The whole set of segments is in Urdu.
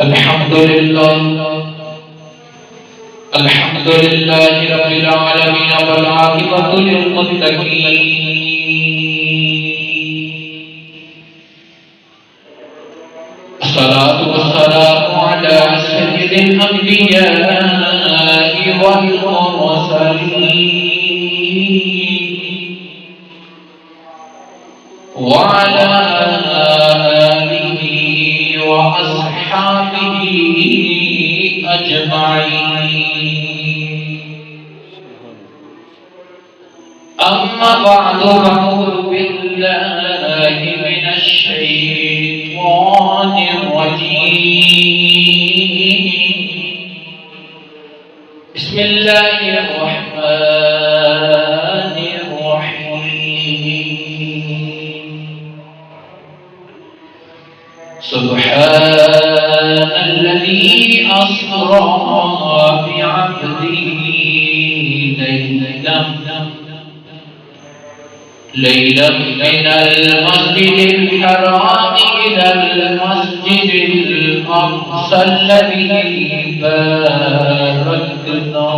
الحمد لله رب العالمين والعاقبة للمتقين الصلاة والسلام على سيد الأنبياء والمرسلين وعلى آله وأصحابه أجمعين. أما بعد فأعوذ بالله من الشيطان الرجيم. بسم الله الرحمن الرحيم. سبحان الذي أسرى بعبده ليلا من المسجد الحرام إلى المسجد الأقصى الذي باركنا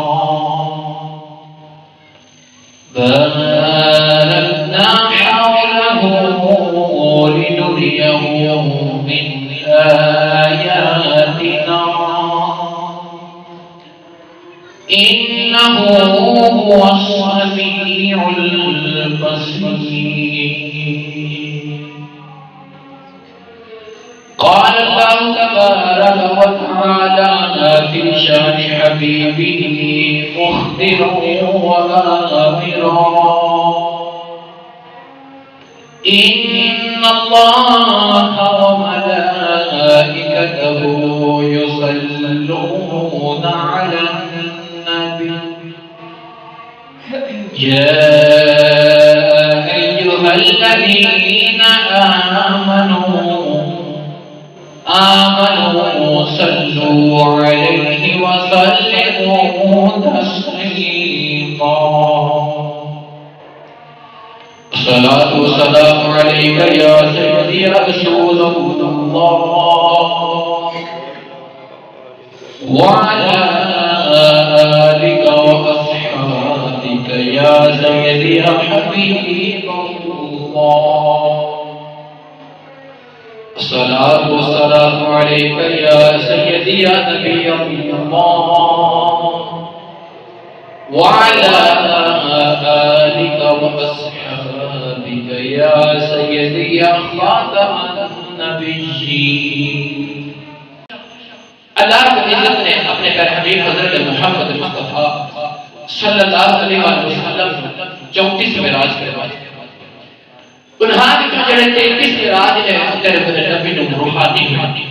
حوله لنريه من آياتنا إنه هو السميع البصير. قال الله تبارك وتعالى في شأن حبيبه مخبرا وآمرا إن الله وملائكته يصلون على النبي يا أيها الذين آمنوا صلوا عليه وسلموا تسليما. الصلاة والسلام عليك يا سيدي رسول الله وعلى آلك وأصحابك يا سيدي حبيب الله. الصلاة والسلام عليك يا سيدي يا نبي الله وعلى آلك وأصحابك يا سيدي يا خاتم النبيين. اللہ رب العزت نے اپنے پیارے حبیب حضرت محمد مصطفیٰ صلی اللہ علیہ وسلم 34 معراج کروائی. انہاں وچ جڑے 33 معراج نے تیرے نبی نوں روحانی ہوئی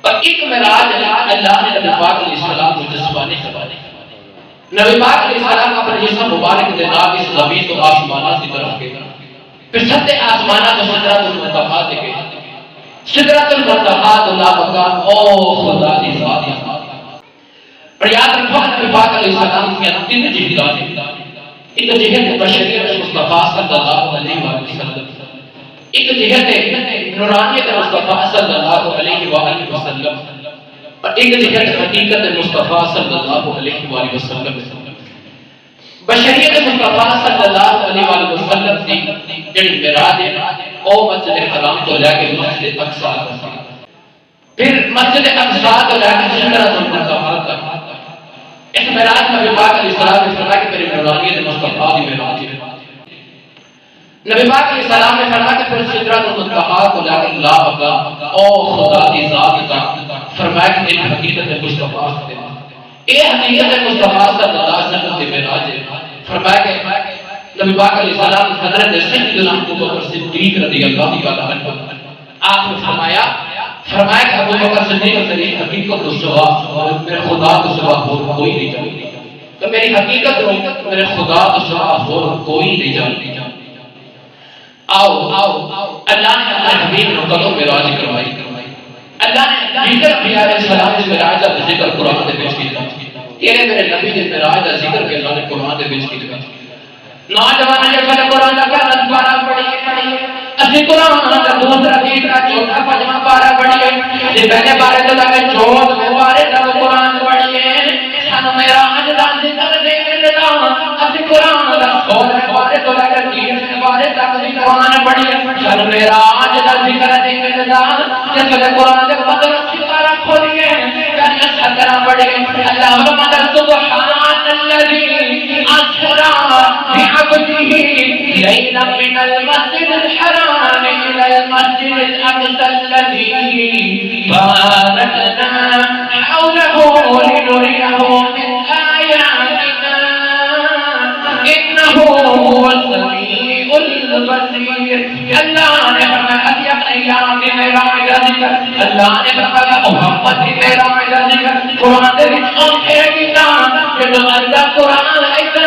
اور ایک معراج اللہ نے نبی پاک علیہ السلام کو جسمانی کروائی. نبی پاک علیہ السلام اپنے جسم مبارک دے نال اس زمین تو آسمانات کی طرف گئے. پھر ستے آسمانات کو سدرۃ المنتہا تے گئے. سدرۃ المنتہا تو لا مکان او خدا دی ذات. اور یاد رکھو نبی پاک علیہ السلام کی تین جہاد ہیں. ایک جہت بشریت مصطفیٰ صلی اللہ علیہ وسلم، ایک جہت نورانیت مصطفیٰ صلی اللہ علیہ وآلہ وسلم، اور ایک جہت حقیقت مصطفیٰ صلی اللہ علیہ وآلہ وسلم. بشریت مصطفیٰ صلی اللہ علیہ وآلہ وسلم دی جڑی معراج ہے او مسجد حرام تو لے کے مسجد اقصی تک، پھر مسجد اقصی تو لے کے سدرۃ المنتہا تک. اس معراج میں نبی پاک علیہ السلام نے فرمایا کہ میری نورانیت مصطفیٰ دی معراج ہے. نبی پاک علیہ السلام نے فرمایا کہ پھر سدرۃ المنتہا کو لے کے لا مکان او خدا دی ذات تک فرمایا کہ میری حقیقت مصطفیٰ ہے. اے حقیقت مصطفیٰ صلی اللہ علیہ وسلم کی معراج ہے. فرمایا کہ نبی پاک علیہ السلام حضرت سیدنا ابو بکر صدیق رضی اللہ تعالی عنہ آپ نے فرمایا کہ ابو بکر صدیق تیری حقیقت کو سوا میرے خدا کو سوا اور کوئی نہیں جانتا. تو میری حقیقت رو میرے خدا کو سوا اور کوئی نہیں جانتا. آؤ اللہ نے اپنے حبیب کو کدوں معراج کروائی. اللہ نے ذکر پیارے السلام کے معراج کا ذکر قرآن دے وچ کیتا. تیرے میرے نبی دے معراج کا ذکر کہ اللہ نے قرآن دے وچ کیتا. نوجوان جب قرآن کا نظمانہ پڑھیے اسی قرآن کا دوسرا تیسرا چوتھا پنجواں پارہ پڑھیے جی پہلے پارے تو لگے چوتھ میں پارے تب قرآن پڑھیے سانو معراج دا ذکر دے ملدا اسی قرآن دا چوتھے پارے تو لگے تیسرے پارے تک بھی قرآن پڑھیے سانو معراج دا ذکر دے ملدا جس ویلے قرآن دے بدر ستارہ کھولیے پہلے ستارہ پڑھیے اللہم سبحان الذی اسرا بعبده ليلا من المسجد الحرام إلى المسجد الأقصى الذي باركنا حوله لنريه من آياتنا إنه هو السميع البصير. اللہ نے فرمایا ایام کے معراج کا ذکر، اللہ نے فرمایا محمد کے معراج کا ذکر قرآن دے وچ اوکھے کیتا کہ اللہ قرآن ایتھے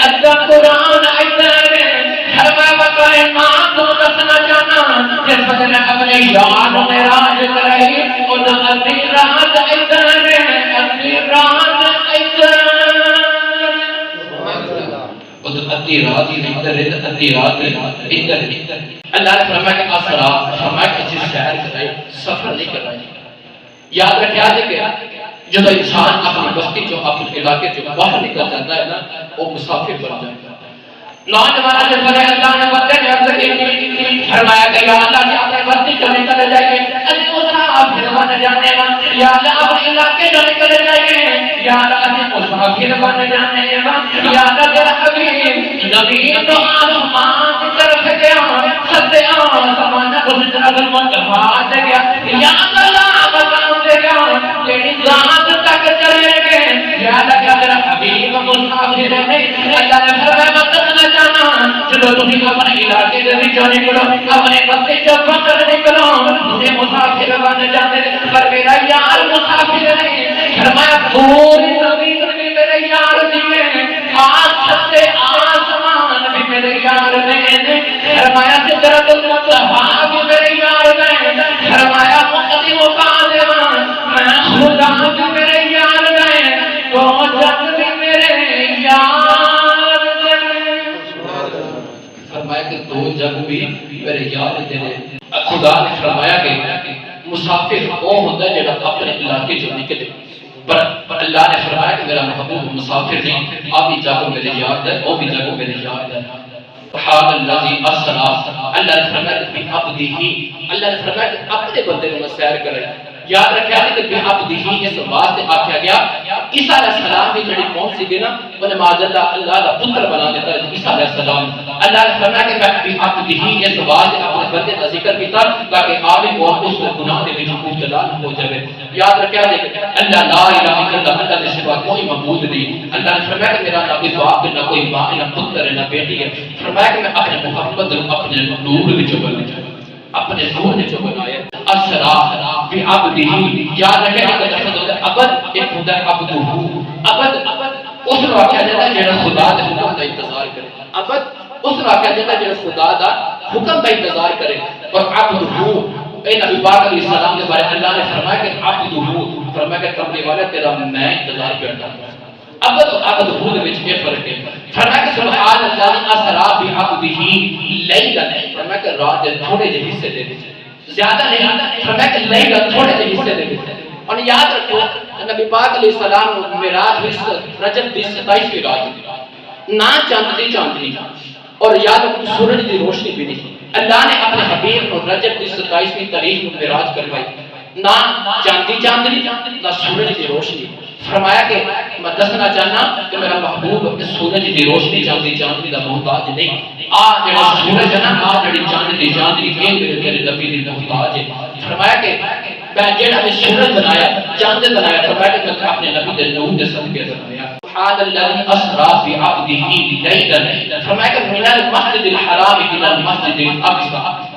اللہ قرآن ایتھے فرمایا بتائے ماں تو دسنا چاہنا جس وقت میں اپنے یار معراج کرائی اور ادھی رات ایتھے ادھی رات ایتھے ادھی رات ادھر ادھی رات ادھر اللہ نے فرمایا کہ اسرا فرمایا کہ اسی سیر کرائی سفر نہیں کرائی. یاد رکھیا جی کہ جب انسان اپنی بستی جو اپنے علاقے جو باہر نکل جاتا ہے نا وہ مسافر بن جاتا ہے. نوجوان سے بڑے اللہ نے بندے نے عرض کی فرمایا کہ یا اللہ جی اپنے بستی جو نکل جائیے اسی مسافر بن جانے گا یا اللہ اپنے علاقے جو نکل جائیے یا اللہ اسی مسافر بن جانے گا یا اللہ تیرا حبیب زمین تو آسمان کی طرف گیا ستے آسمان کو سجرہ المنتہا سے گیا یا اللہ بتاؤں سے گیا تیری ذات تک چلے گئے یا اللہ کیا تیرا حبیب مسافر ہے. اللہ نے فرمایا مدد جانا چلو تمہیں اپنے علاقے سے جو نکلو اپنے بستی جو بکر نکلو اسے مسافر بن جاتے پر میرا یار مسافر نہیں. فرمایا پوری زمین بھی میرے یار دیئے ستے آسمان بھی میرے یار نے فرمایا سدرۃ المنتہا بھی میرے یار نے فرمایا مقدم و قادمان میں خدا بھی میرے یار نے تو جگ بھی میرے یار نے. فرمایا کہ دو جگ بھی میرے یار نے. خدا نے فرمایا کہ مسافر وہ ہوتا ہے جڑا اپنے علاقے جو نکلے پر اللہ نے فرمایا کہ میرا محبوب مسافر نہیں آپ بھی جاگو میرے یاد ہے وہ بھی جاگو میرے یاد ہے. سبحان الذی اسرا اللہ نے فرمایا کہ عبدہ اللہ نے فرمایا کہ اپنے بندے کو سیر کرے. یاد رکھیا کہ بے عبدہ اس واسطے آکھیا گیا عیسیٰ علیہ السلام کی جڑی قوم سی گی نا انہیں معاذ اللہ کا پتر بنا دیتا ہے عیسیٰ علیہ السلام. اللہ نے فرمایا کہ بے عبدہ اس واسطے اپنے بندے کا ذکر کیتا تاکہ آدمی کو اس گناہ دے وچ مبتلا نہ ہو جائے. یاد رکھیا کہ اللہ لا الہ الا اللہ اللہ کے سوا کوئی معبود نہیں. اللہ نے فرمایا کہ میرا نہ کوئی باپ نہ کوئی ماں نہ پتر نہ بیٹی ہے. فرمایا کہ میں اپنے محمد اپنے نور وچ بنایا اپنے نور نے جو بنایا اسرا بعبدہ. یاد رکھے کہ لفظ ہوتا ہے عبد ایک ہوتا ہے عبدہ. عبد اس نے آکھیا جاتا ہے جڑا خدا دے حکم کا انتظار کرے. عبد اس نے آکھیا جاتا ہے جڑا خدا دا حکم کا انتظار کرے. اور عبدہ اے نبی پاک علیہ السلام کے بارے اللہ نے فرمایا کہ عبدہ فرمایا کہ کمرے والا تیرا میں انتظار کرتا ہوں. عبد اور عبدہ وچ یہ فرق ہے. فرمایا کہ سبحان اللہ اسرا بعبدہ لیلا فرمایا کہ رات دے تھوڑے جے حصے دے وچ زیادہ نہیں فرمایا کہ لیلا تھوڑے جے حصے دے وچ. اور یاد رکھو نبی پاک علیہ السلام کو معراج ہوئی رجب دی 27ویں رات نہ چاند دی چاندنی اور یاد رکھو سورج دی روشنی بھی نہیں. اللہ نے اپنے حبیب کو رجب دی 27ویں تاریخ کو معراج کروائی نہ چاندنی نہ سورج دی روشنی. فرمایا کہ میں دسنا چاہنا کہ میرا محبوب اس سورج دی روشنی چاندنی دا محتاج نہیں. جڑا سورج ہے نا جڑی چاندنی یہ میرے نبی دی محتاج ہے. فرمایا کہ میں جڑا میں سورج بنایا چاند بنایا فرمایا کہ میں اپنے نبی دے نور دے صدقے بنایا. سبحان الذی اسرا بعبدہ لیلا فرمایا کہ من المسجد الحرام الى المسجد الاقصى.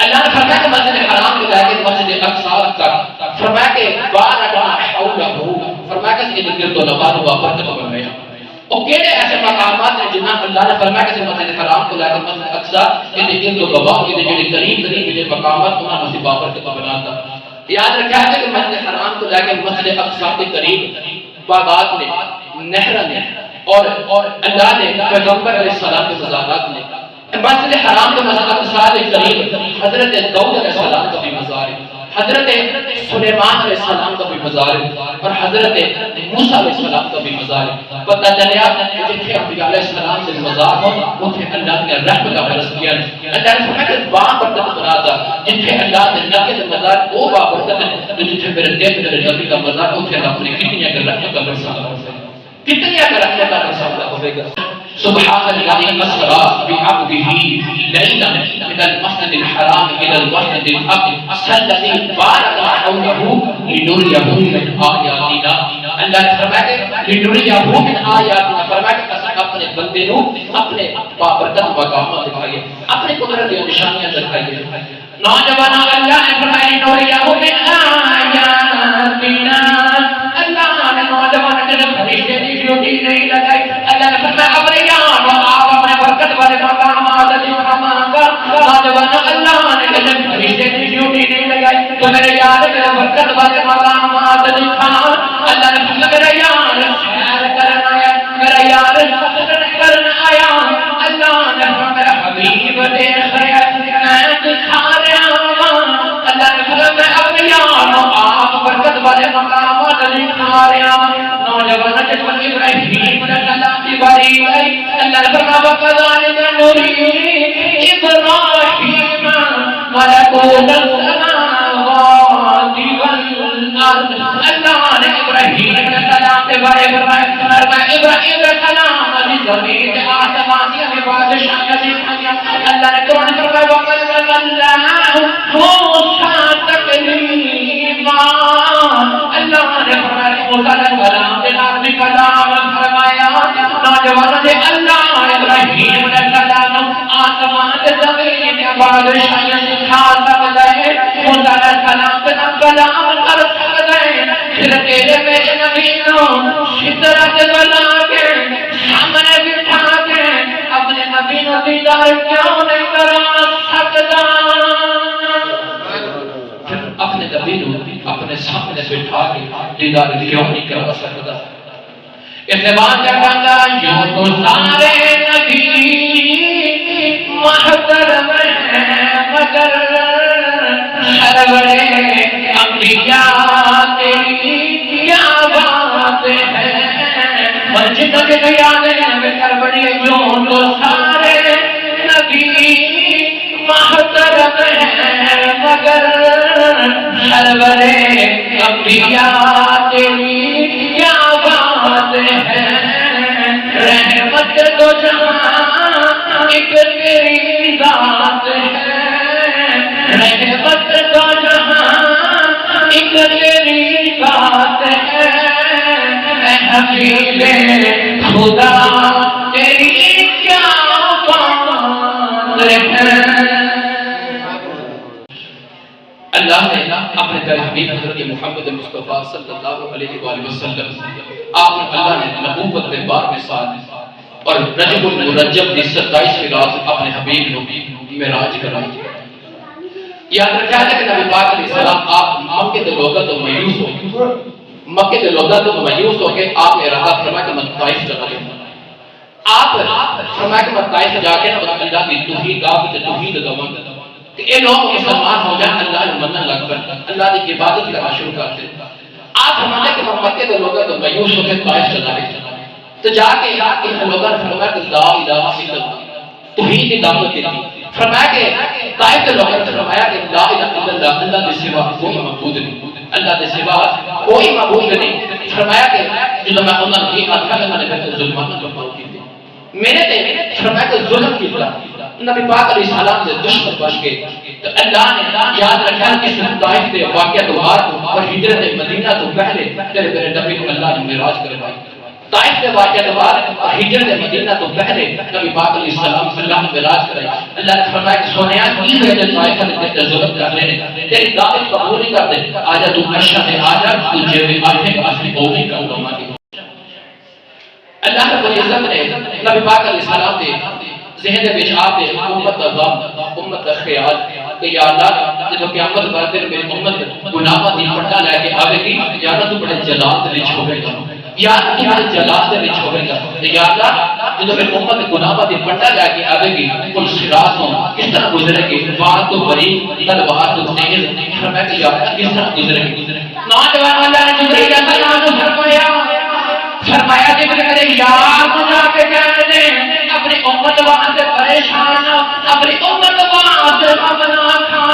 اللہ نے فرمایا کہ مسجد حرام کو لے کے مسجد اقصی تک فرمایا کہ بارکنا حولہ فرمایا کہ اس کے گرد و نواح و برکت بنایا. اور کیڑے ایسے مقامات ہیں جنہاں اللہ نے فرمایا کہ مسجد حرام کو لے کے مسجد اقصی کے گرد و نواح کے جڑے قریب جو مقامات انہاں نے بابرکت بناتا. یاد رکھا ہے کہ مسجد حرام کو لے کے مسجد اقصی کے قریب باغات نے نہریں نے اور اللہ نے پیغمبر علیہ السلام کے مزارات نے مسجد حرام کا مسجد اقصی کے قریب حضرت داؤد علیہ السلام کا بھی مزار ہے، حضرت سلیمان علیہ السلام کا بھی مزار ہے، اور حضرت موسیٰ علیہ السلام کا بھی مزار ہے۔ پتہ چلیا جتھے انبیاء علیہ السلام کے مزار ہو اتھے اللہ نے رحمت کا برس کیا۔ اللہ نے فرمایا کہ بابرکت بنا تھا، جتھے اللہ نے نبی کا مزار وہ بابرکت ہے، جتھے میرے دل میرے نبی کا مزار اتھے اللہ نے کتنی اگر رحمت کا برسا کتنی اگر رحمت کا برسا ہوئے گا۔ سبحان الذي أسرى بعبده ليلا من المسجد الحرام إلى المسجد الأقصى الذي باركنا حوله لنريه من آياتنا۔ اللہ نے فرمایا کہ لنريه من آياتنا، فرمایا کہ اساں اپنے بندے نو اپنے بابرکت مقامات دکھائیے، اپنی قدرت کی نشانیاں دکھائیے۔ نوجوان اللہ نے فرمایا لنريه من آياتنا، اللہ نے نوجوان کے فرشتے کی ڈیوٹی نہیں لگائی، اللہ نے فرمایا اب برکت والے مقامات دکھاواں گا۔ نوجوانوں اللہ نے کہا فرشتے کی ڈیوٹی نہیں لگائی تو میرے یار کے برکت والے مقامات دکھا۔ اللہ نے فرمایا میرا یار سیر کرنا آیا، میرا یار سفر کرنا آیا۔ اللہ نے فرمایا حبیب دیکھ رہا میں دکھا رہا ہوں۔ اللہ نے فرمایا میں اپنے یاروں آپ برکت والے مقامات دکھا رہا ہوں۔ نوجوانوں جب ابراہیم علیہ السلام کی باری آئی، اللہ نے فرمایا وَكَذَلِكَ نُرِي إِبْرَاهِيمَ مَلَكُوتَ السَّمَاوَاتِ وَالْأَرْضِ۔ اللہ نے ابراہیم علیہ السلام کے بارے فرمایا ابراہیم علیہ السلام علی زمین آسمانیہ میں بادشاہ دکھایا۔ اللہ نے قرآن فرمایا وَكَلَّمَ اللَّهُ مُوسَىٰ تَكْلِيمًا۔ اللہ نے فرمایا موسیٰ علیہ السلام کے نام بھی کلام فرمایا۔ نوجوانوں نے اللہ ابراہیم علیہ السلام آسمان زمین میں بادشاہ دکھا سکتا ہے، موسیٰ علیہ السلام کے نام کلام کر سکتا ہے۔ پھر تیرے میرے نبی نو شدرت بنا کے سامنے بٹھا کے اپنے نبی نو دیدار کیوں نہیں کرا سکتا؟ اپنے نبی نو اپنے سامنے بٹھا کے دیدار کیوں نہیں کرا سکتا؟ اس بات کا کہا یوں تو سارے نبی محترم ہیں مگر ہر بڑے انبیاء تیری کیا بات ہے؟ مسجد کے یاد کر بڑی یوں تو سارے نبی محترم ہیں مگر ہر بڑے انبیاء تیری کیا بات ہے؟ رحمت تو جہاں ایک تیری ذات ہے، رحمت تو جہاں ایک تیری ذات ہے، اے حبیب خدا تیری کیا بات ہے؟ اللہ نے اپنے پیارے حبیب حضرت محمد مصطفیٰ صلی اللہ علیہ وآلہ وسلم آپ نے اللہ نے نبوت کے 12ویں سال اور رجب المرجب کی 27ویں رات اپنے حبیب نو معراج کرائی۔ یاد رکھا ہے کہ نبی پاک علیہ السلام آپ مکے کے لوگوں تو مایوس ہو مکے کے لوگوں تو مایوس ہو کے آپ نے ارادہ فرمایا کہ میں طائف چلا جاؤں۔ آپ فرمایا کہ میں طائف جا کے اللہ کی توحید آپ کی توحید دعواں کہ یہ لوگ مسلمان ہو جائیں، اللہ نے منن لگ کر اللہ کی عبادت کرنا شروع کر دیں۔ آپ فرماتے کہ میں مکے کے لوگوں تو مایوس ہو کے طائف چلا گیا، تو جا کے ان لوگوں نے فرمایا کہ لا الہ الا اللہ توحید کی دعوت دی۔ فرمایا کہ طائف کے لوگوں نے فرمایا کہ لا الہ الا اللہ اللہ کے سوا کوئی معبود نہیں، اللہ کے سوا کوئی معبود نہیں۔ فرمایا کہ جب میں انہوں نے آتا کہ میں نے ظلمانہ کو پاؤ کی میں نے فرمایا کہ ظلم کیا نبی پاک علیہ السلام سے دشمن بن گئے، تو اللہ نے یاد رکھا کہ طائف کے واقعہ تو بعد اور ہجرت مدینہ تو پہلے تیرے میرے نبی کو اللہ نے معراج کروائی۔ طائف کے واقعہ تو بعد اور ہجرت مدینہ تو پہلے نبی پاک علیہ السلام سے اللہ نے معراج کرائی۔ اللہ نے فرمایا کہ سونیا کی وجہ طائف نے تیرے ظلم کر لینے تیری دعوت قبول نہیں کر دے، آجا تو عرشہ میں آجا تجھے بھی آتے کہ اصلی قومی کا علماء کی اللہ رب العزت نے نبی پاک علیہ السلام دے ذہن دے وچ آتے امت دا غم امت دا خیال کہ یا اللہ جب قیامت والے دن میری امت گناہاں دی پردہ لے کے آوے گی یا اللہ تو بڑے جلال دے وچ ہوے گا، یا تمہارے جلال دے وچ ہوے گا یا اللہ جدوں پھر امت گناہاں دی پٹا جا کے آوے گی کل صراط تو کس طرح گزرے گی وار تو بری تلوار تو تیز فرمایا کہ یا اللہ کس طرح گزرے گی نوجوان اللہ نے جبرائیل علیہ السلام کو فرمایا جبرائیل یار مجھا کے کہنے اپنی امت واسطے پریشان اپنی امت واسطے غمنا تھا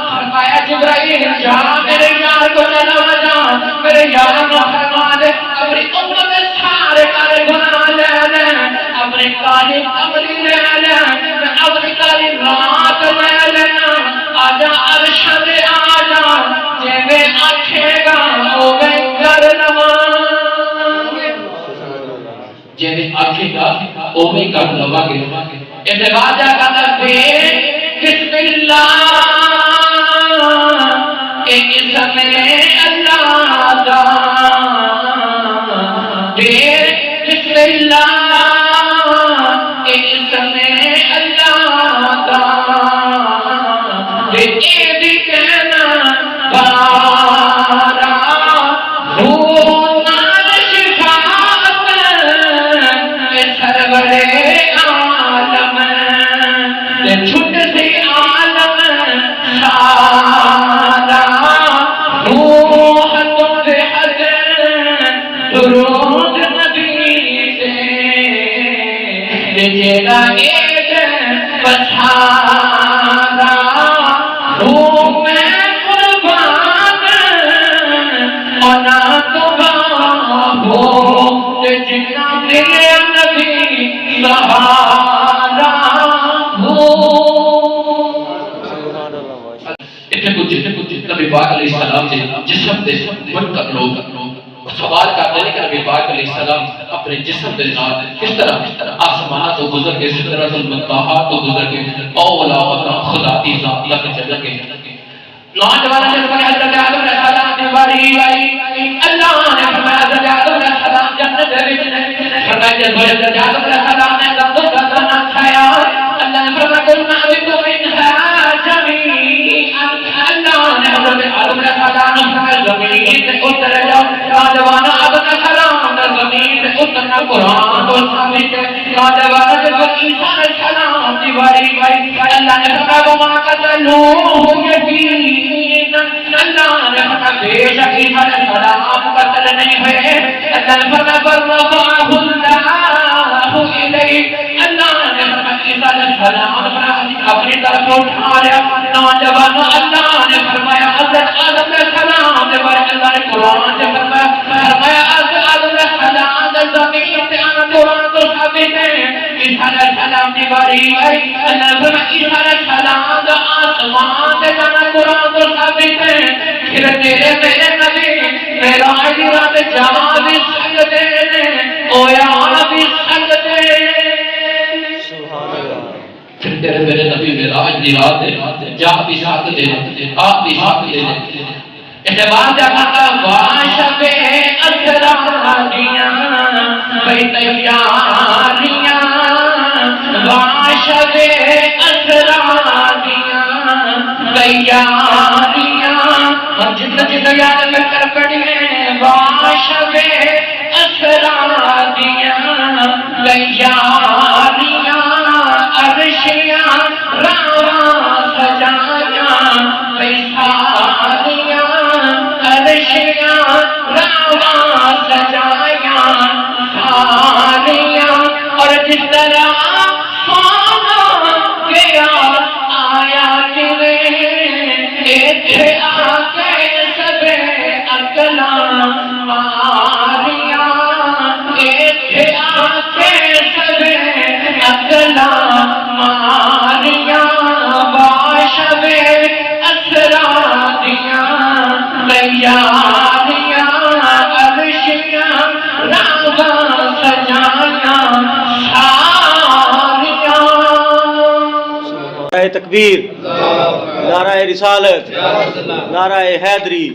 فرمایا جبرائیل جا میرے یار کو چلا جا میرے یار کو فرما دے اپنی امت سارے کارے گناہ لے لے اپنی کالی قبری لے لے اپنی کالی رات لے لینا آجا عرش دے آجا جیوے آکھے گا اوے کر لوانگے جیوے آکھے گا اوے کر لوانگے اتواجہ کا دے بسم اللہ ایک اسم اللہ دا دے بسم اللہ ایک اسم اللہ دا دے ایدی کہنا بارا رومان شفاعت سرور عالم دے چھٹ سے عالم سارا روح تم حد درود نبی دے جیڑا ایک پچھارا روح میں قربان اونا تباہ ہو جنا دل نبی سہارا ہو نبی پاک علیہ السلام سے جسم دے منتق لوگ سوال کرتے ہیں کہ نبی پاک علیہ السلام اپنے جسم دے نال کس طرح آسمان تو گزر کے سدرۃ المنتہا تو گزر کے اولا خدا کی ذات تک چل گئے نوجوان نے فرمایا حضرت آدم علیہ السلام کی باری آئی اللہ نے فرمایا حضرت آدم علیہ السلام جنت دے وچ فرمایا جب حضرت آدم علیہ السلام نے دم کا دانا کھایا اللہ نے فرمایا قلنا بكم منها جميعا اللہ نے حضرت آدم علیہ السلام نے فرمایا زمین تے اتر جاؤ نوجوان آدم علیہ السلام نے زمین تے اترنا قرآن تو ثابت ہے نوجوان جب عیسیٰ علیہ السلام کی باری آئی اللہ نے فرمایا وما قتلوه یقینا اللہ نے فرمایا بے شک عیسیٰ علیہ السلام قتل نہیں ہوئے اللہ نے فرمایا فرفعه اللہ الیہ اللہ نے فرمایا عیسیٰ علیہ السلام اپنی طرف اٹھا لیا نوجوان اللہ نے فرمایا حضرت آدم علیہ السلام نے اللہ نے قرآن سے فرمایا حضرت آدم علیہ السلام نے زمین سے آنا قرآن تو ثابت ہے عیسیٰ علیہ السلام کی باری آئی اللہ نے فرمایا عیسیٰ علیہ السلام نے آسمان سے آنا قرآن تو ثابت ہے پھر تیرے میرے نبی میرا آئی رات جہاں بھی سجدے نے اویا بھی سجدے پھر تیرے میرے نبی معراج دی رات ہے جا بھی ساتھ دے آپ بھی ساتھ دے اعتبار جاتا واشب اسراریاں بھئی تیاریاں واشب اسراریاں تیاریاں اور جتنا یاد میں کر پڑھیں واشب اسراریاں تیاریاں عرشیاں راواں سجایاں بیساریاں عرشیاں راواں سجایاں ساریاں اور جس طرح سونا گیا آیا کرے ایتھے آکے سبے اکلاں ماریاں ایتھے آکے سبے اکلاں ماریاں واشب اسراریاں تیاریاں عرشیاں راواں سجایاں ساریاں نعرہ تکبیر، نعرہ رسالت، نعرہ حیدری.